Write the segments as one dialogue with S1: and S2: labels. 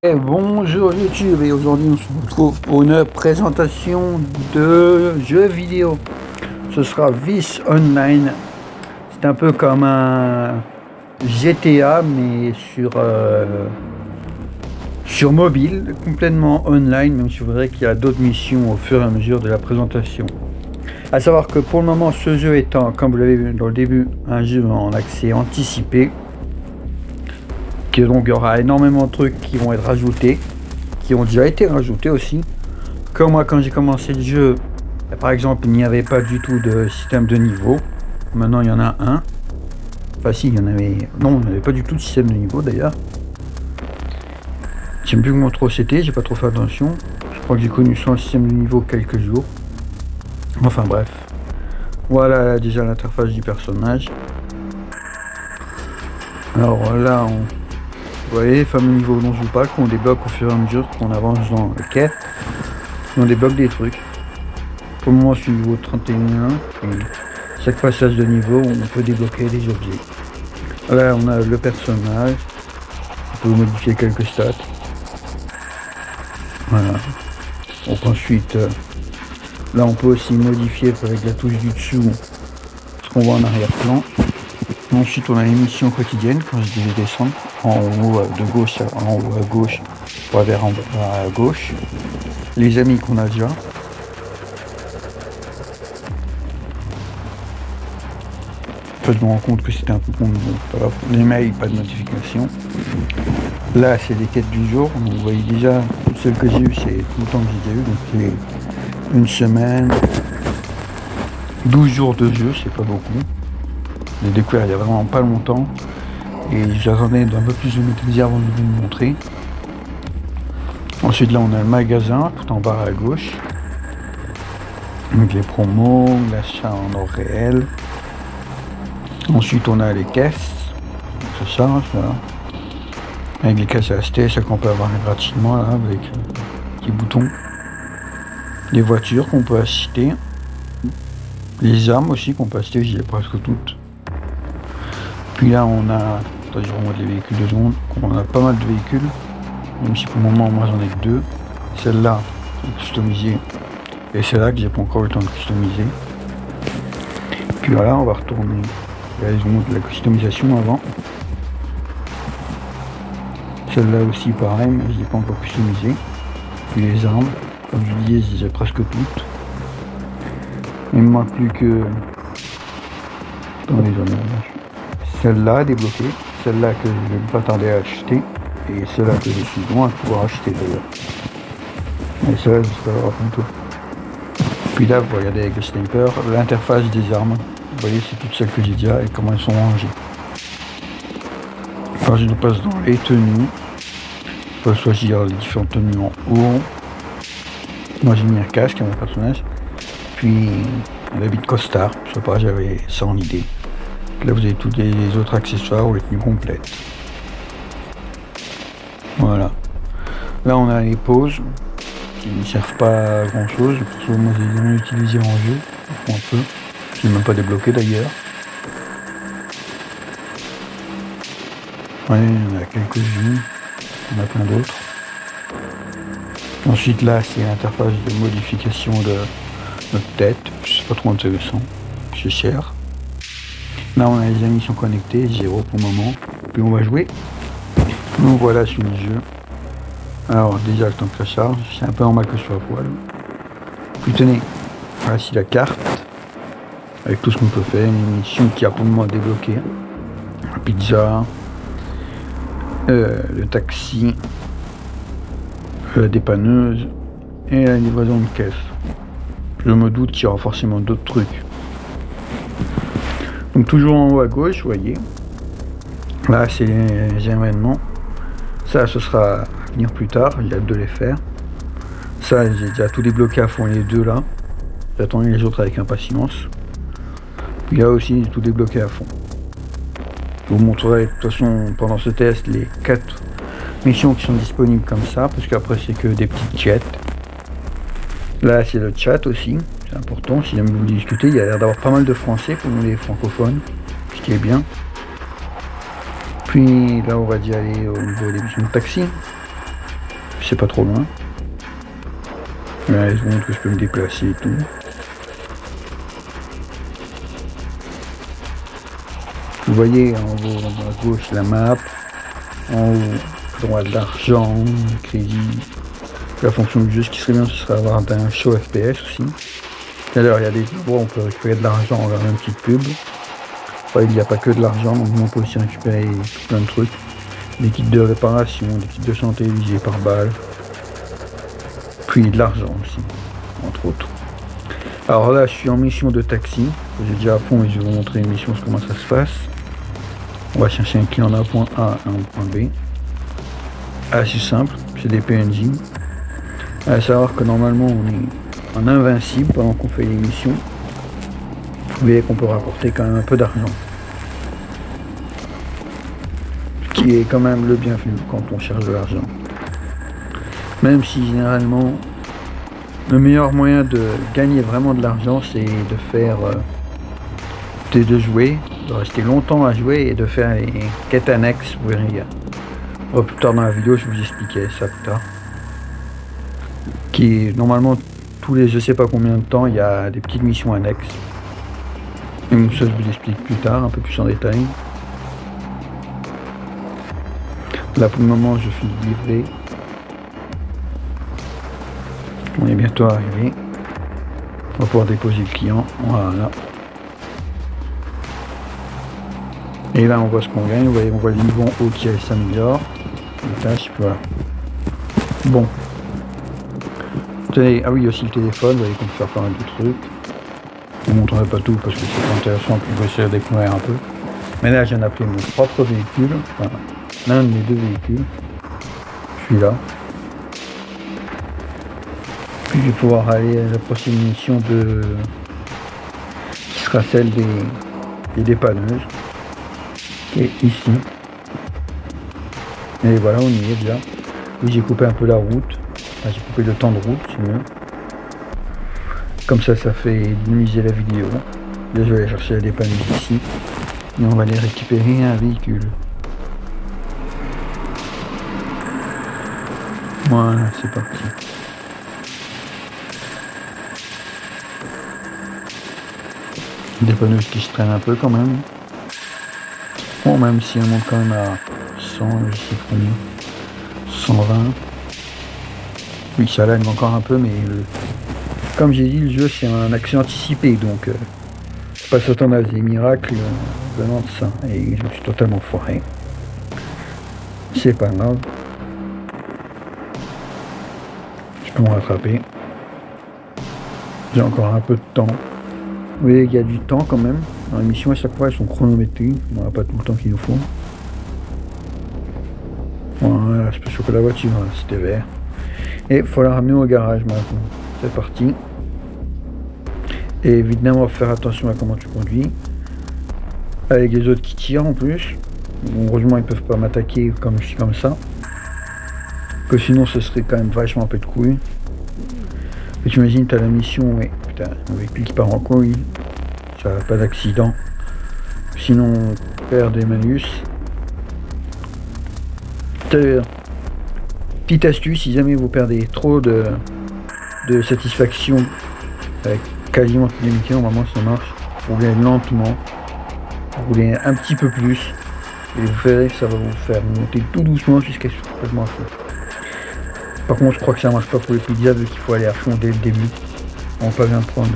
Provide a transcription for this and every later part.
S1: Bonjour YouTube, et aujourd'hui on se retrouve pour une présentation de jeux vidéo. Ce sera Vis Online. C'est un peu comme un GTA mais sur mobile, complètement online, même si je voudrais qu'il y a d'autres missions au fur et à mesure de la présentation. A savoir que pour le moment ce jeu étant, comme vous l'avez vu dans le début, un jeu en accès anticipé, que donc il y aura énormément de trucs qui vont être rajoutés, qui ont déjà été rajoutés aussi. Comme moi, quand j'ai commencé le jeu, par exemple, il n'y avait pas du tout de système de niveau. Maintenant, il y en a un. Enfin, si, il y en avait. Non, il n'y avait pas du tout de système de niveau d'ailleurs. Je ne sais plus comment trop c'était, j'ai pas trop fait attention. Je crois que j'ai connu sans le système de niveau quelques jours. Enfin, bref. Voilà déjà l'interface du personnage. Alors là, vous voyez les fameux niveaux dont je vous parle, qu'on débloque au fur et à mesure qu'on avance dans la quête. On débloque des trucs. Pour le moment, je suis niveau 31. Et chaque passage de niveau, on peut débloquer des objets. Là, on a le personnage. On peut modifier quelques stats. Voilà. Donc ensuite, là, on peut aussi modifier avec la touche du dessous ce qu'on voit en arrière-plan. Ensuite, on a les missions quotidiennes, quand je devais descendre, en haut de gauche, en haut à gauche, pas vers en bas à gauche. Les amis qu'on a déjà. En fait, je me rends compte que c'était un peu con, les mails, pas de notification. Là, c'est les quêtes du jour. Donc, vous voyez déjà, toutes celles que j'ai eues, c'est tout le temps que j'ai eu. Donc, c'est une semaine, 12 jours de jeu, c'est pas beaucoup. J'ai découvert il y a vraiment pas longtemps. Et j'attendais d'un peu plus de maîtriser avant de vous le montrer. Ensuite, là, on a le magasin, tout en bas à gauche. Donc, les promos, l'achat en or réel. Ensuite, on a les caisses, ça charge, voilà. Avec les caisses à acheter, ça qu'on peut avoir gratuitement, là, avec des boutons. Les voitures qu'on peut acheter. Les armes aussi qu'on peut acheter, j'y ai presque toutes. Puis là, on a, attendez, je remonte les véhicules de secondes. On a pas mal de véhicules, même si pour le moment, moi, j'en ai que deux. Celle-là, est customisée, et celle-là que j'ai pas encore eu le temps de customiser. Puis voilà, on va retourner. Là, je vous montre la customisation avant. Celle-là aussi pareil, mais je l'ai pas encore customisé. Puis les armes, comme je disais, je les ai presque toutes. Il me manque plus que. Attendez, j'en ai. Celle-là débloquée, celle-là que je vais pas tarder à acheter, et celle-là que je suis loin de pouvoir acheter d'ailleurs. Et celle-là, j'espère l'avoir bientôt. Puis là, vous regardez avec le sniper, l'interface des armes. Vous voyez, c'est toutes celles que j'ai déjà et comment elles sont rangées. Quand je passe dans les tenues, je peux choisir les différentes tenues en haut. Moi, j'ai mis un casque à mon personnage. Puis, un habit de costard. Je sais pas, j'avais ça en idée. Là, vous avez tous les autres accessoires ou les tenues complètes. Voilà. Là, on a les pauses qui ne servent pas à grand chose. Pour ça, moi, je les ai jamais utilisées en jeu. Un peu. Je l'ai même pas débloqué d'ailleurs. Ouais, il y en a quelques-unes. Il y en a plein d'autres. Ensuite, là, c'est l'interface de modification de notre tête. C'est pas trop intéressant. C'est cher. Là, on a les émissions connectées, 0 pour le moment. Puis on va jouer. Nous voilà sur le jeu. Alors, déjà, le temps que ça charge, c'est un peu normal que je sois à poil. Puis tenez, voilà, ici la carte. Avec tout ce qu'on peut faire, une émission qui a pour le moment débloqué. La pizza, le taxi, la dépanneuse et la livraison de caisse. Je me doute qu'il y aura forcément d'autres trucs. Donc toujours en haut à gauche, vous voyez. Là, c'est les événements. Ça, ce sera à venir plus tard, j'ai hâte de les faire. Ça, j'ai déjà tout débloqué à fond, les deux là. J'attends les autres avec impatience. Puis là aussi, tout débloqué à fond. Je vous montrerai de toute façon pendant ce test les 4 missions qui sont disponibles comme ça, parce qu'après c'est que des petites chats. Là c'est le chat aussi, c'est important, si jamais vous discutez, il y a l'air d'avoir pas mal de français pour nous les francophones, ce qui est bien. Puis là on va d'y aller au niveau des missions de taxi. c'est pas trop loin. Ouais, je montre que je peux me déplacer et tout. Vous voyez en haut, à gauche, la map. En haut, à droite, l'argent, crédit. La fonction du jeu, ce qui serait bien, ce serait avoir un show FPS aussi. D'ailleurs, il y a des endroits où on peut récupérer de l'argent en regardant une petite pub. Enfin, il n'y a pas que de l'argent, donc on peut aussi récupérer plein de trucs. Des kits de réparation, des kits de santé visés par balle. Puis de l'argent aussi, entre autres. Alors là, je suis en mission de taxi. J'ai déjà à fond et je vais vous montrer une mission, comment ça se passe. On va chercher un client d'un point A à un point B. Assez simple, c'est des PNJ. À savoir que normalement on est en invincible pendant qu'on fait les missions. Vous voyez qu'on peut rapporter quand même un peu d'argent. Ce qui est quand même le bienvenu quand on cherche de l'argent. Même si généralement le meilleur moyen de gagner vraiment de l'argent, c'est de faire de jouer, de rester longtemps à jouer et de faire les quêtes annexes. Vous verrez, plus tard dans la vidéo, je vous expliquais ça plus tard. Qui est normalement tous les je sais pas combien de temps, il y a des petites missions annexes. Et ça, je vous explique plus tard, un peu plus en détail. Là pour le moment, je finis de livrer. On est bientôt arrivé. On va pouvoir déposer le client. Voilà. Et là, on voit ce qu'on gagne. Vous voyez, on voit le niveau en haut qui s'améliore. Les tâches, voilà. Bon. Tenez, ah oui, aussi le téléphone. Vous voyez qu'on peut faire pas mal de trucs. Je ne vous montrerai pas tout parce que c'est pas intéressant. Puis je vais essayer de découvrir un peu. Mais là, je viens d'appeler mon propre véhicule. Enfin, l'un de mes deux véhicules. Celui-là. Puis je vais pouvoir aller à la prochaine mission qui sera celle des dépanneuses, qui est ici. Et voilà, on y est déjà. Oui, j'ai coupé un peu la route. Enfin, j'ai coupé le temps de route, c'est mieux. Comme ça fait minimiser la vidéo. Là, je vais aller chercher la dépanneuse ici. Et on va aller récupérer un véhicule. Voilà, c'est parti. Dépanneuse qui se traîne un peu quand même. Bon, même si elle monte quand même à 100, je sais combien. 120. Oui, ça lâche encore un peu, mais comme j'ai dit, le jeu c'est un accès anticipé, donc pas s'attendre à des miracles venant de ça. Et je me suis totalement foiré. C'est pas grave. Je peux me rattraper. J'ai encore un peu de temps. Vous voyez, il y a du temps quand même. Dans les missions, à chaque fois, elles sont chronométrées. On n'a pas tout le temps qu'il nous faut. Voilà, je peux choquer la voiture, c'était vert. Et il faut la ramener au garage maintenant. C'est parti. Et évidemment, faire attention à comment tu conduis. Avec les autres qui tirent en plus. Bon, heureusement, ils peuvent pas m'attaquer comme je suis comme ça. Que sinon, ce serait quand même vachement un peu de couilles. Et tu imagines, t'as la mission, et putain, un véhicule qui part en couille, ça n'a pas d'accident. Sinon, on perd des malus. Petite astuce, si jamais vous perdez trop de satisfaction avec quasiment toutes les missions, normalement ça marche. Roulez lentement, roulez un petit peu plus, et vous verrez que ça va vous faire monter tout doucement jusqu'à ce que c'est complètement à fond. Par contre, je crois que ça marche pas pour les pizzas, vu qu'il faut aller à fond dès le début. On va pas bien prendre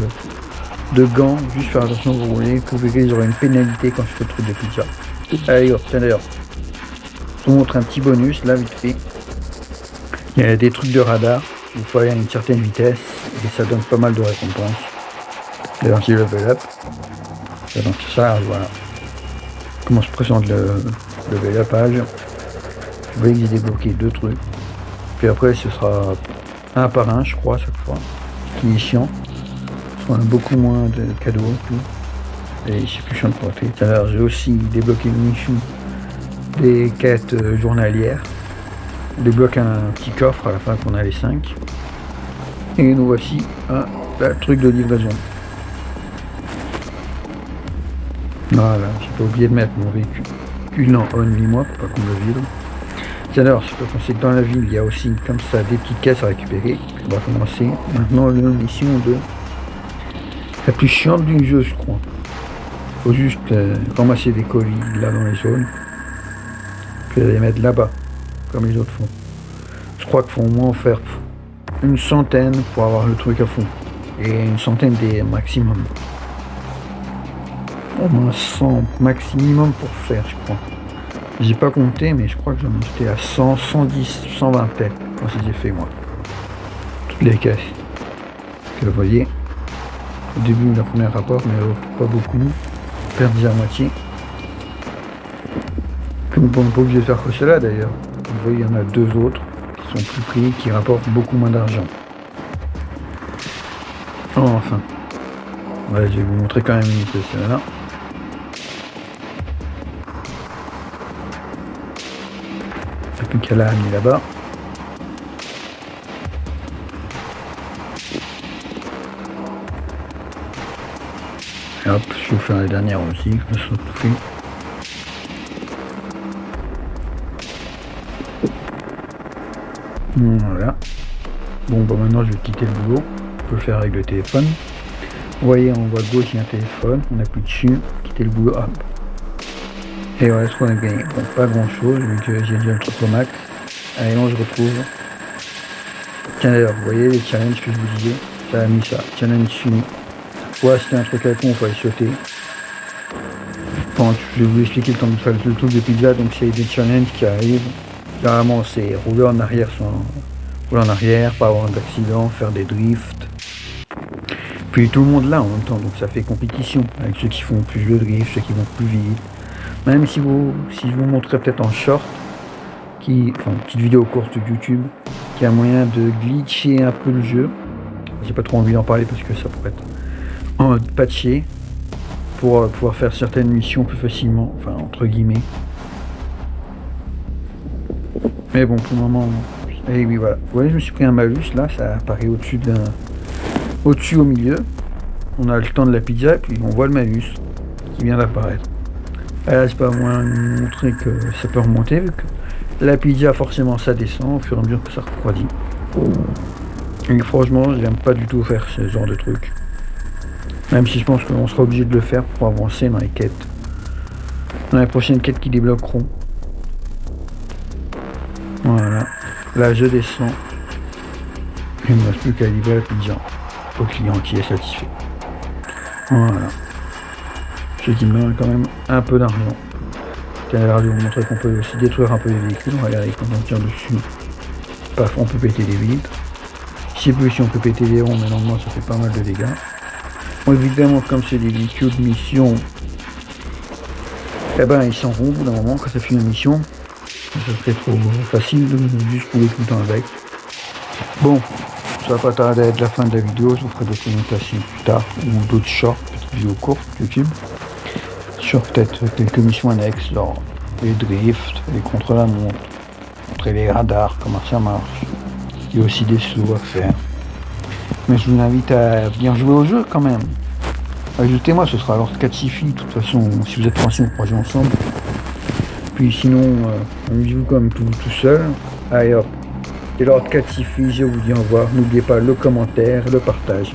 S1: de gants, juste faire attention vous roulez. Vous verrez, j'aurai une pénalité quand je fais le truc de pizza. Allez, hop, tiens d'ailleurs. Je vous montre un petit bonus, là, vite fait. Il y a des trucs de radar. Il faut aller à une certaine vitesse et ça donne pas mal de récompenses. D'ailleurs, j'ai level up. Donc ça, voilà. Comment se présente le level upage. Vous voyez que j'ai débloqué 2 trucs. Puis après, ce sera un par un, je crois, chaque fois. Ce qui est chiant. On a beaucoup moins de cadeaux et tout. Et c'est plus chiant de porter. Alors, j'ai aussi débloqué une mission des quêtes journalières. On débloque un petit coffre à la fin qu'on a les 5. Et nous voici à le truc de livraison. Voilà, j'ai pas oublié de mettre mon véhicule en only moi pour pas qu'on le vide. Tiens alors, je peux penser que dans la ville, il y a aussi comme ça des petites caisses à récupérer. On va commencer maintenant la mission de la plus chiante du jeu, je crois. Faut juste ramasser des colis là dans les zones, puis les mettre là-bas, comme les autres font. Je crois qu'il faut au moins en faire une centaine pour avoir le truc à fond. Et une centaine des maximum. Au moins 100 maximum pour faire, je crois. J'ai pas compté, mais je crois que j'en ai jeté à 100, 110, 120 peut-être, quand j'ai fait moi. Toutes les caisses. Que vous voyez, au début, le premier rapport, mais pas beaucoup. Perdu à moitié. Comme on n'est pas obligé de faire que cela d'ailleurs. Vous voyez, il y en a deux autres qui sont plus pris, qui rapportent beaucoup moins d'argent. Oh, enfin. Ouais, je vais vous montrer quand même une de celle-là. Il n'y a plus qu'à la amener là-bas. Et hop, je vais vous faire la dernière aussi, je me suis tout fait. Voilà. Bon, bah maintenant je vais quitter le boulot. On peut le faire avec le téléphone. Vous voyez, en haut à gauche, il y a un téléphone. On appuie dessus, quitter le boulot, hop. Et voilà ce qu'on a gagné. Bon, pas grand chose, vu que j'ai déjà le truc au max. Allez, on se retrouve. Tiens d'ailleurs, vous voyez les challenges que je vous disais, ça a mis ça. Challenge fini. Ouais, c'était un truc à con, il fallait sauter. Bon, je vais vous expliquer le temps de faire le truc de pizza, donc c'est des challenges qui arrivent. Généralement, c'est rouler en arrière sans rouler en arrière, pas avoir d'accident, faire des drifts. Puis tout le monde là en même temps, donc ça fait compétition avec ceux qui font plus de drift, ceux qui vont plus vite. Même si je vous montrerai peut-être en short, une petite vidéo courte de YouTube, qui a moyen de glitcher un peu le jeu. J'ai pas trop envie d'en parler parce que ça pourrait être en mode patché pour pouvoir faire certaines missions plus facilement, enfin entre guillemets. Mais bon, pour le moment, et oui voilà. Vous voyez, je me suis pris un malus là, ça apparaît au-dessus au milieu. On a le temps de la pizza et puis on voit le malus qui vient d'apparaître. Là, c'est pas moins montrer que ça peut remonter vu que la pizza forcément ça descend au fur et à mesure que ça refroidit. Et franchement, j'aime pas du tout faire ce genre de truc. Même si je pense qu'on sera obligé de le faire pour avancer dans les quêtes. Dans les prochaines quêtes qui débloqueront. Voilà. Là, je descends. Il ne me reste plus qu'à livrer la pizza au client qui est satisfait. Voilà. Ce qui me donne quand même un peu d'argent. Tiens, je vais vous montrer qu'on peut aussi détruire un peu les véhicules. Regardez, quand on tire dessus, paf, on peut péter des vitres. Je sais plus si on peut péter les ronds, mais normalement ça fait pas mal de dégâts. Bon, évidemment, comme c'est des véhicules de mission, eh ben ils s'en vont au bout d'un moment quand ça fait une mission. Ça serait trop facile de juste rouler tout le temps avec. Bon, ça va pas tarder à être la fin de la vidéo, je vous ferai d'autres notations plus tard, ou d'autres shorts, petites vidéos courtes YouTube. Sur peut-être quelques missions annexes, genre les drifts, les contre-la-montre, montrer les radars, comment ça marche. Il y a aussi des slows à faire. Mais je vous invite à bien jouer au jeu quand même. Ajoutez-moi, ce sera alors 4-6 filles, de toute façon, si vous êtes français, on pourra jouer ensemble. Puis sinon, amusez-vous comme tout seul. Allez hop. Et alors 4-6 filles, je vous dis au revoir. N'oubliez pas le commentaire, le partage.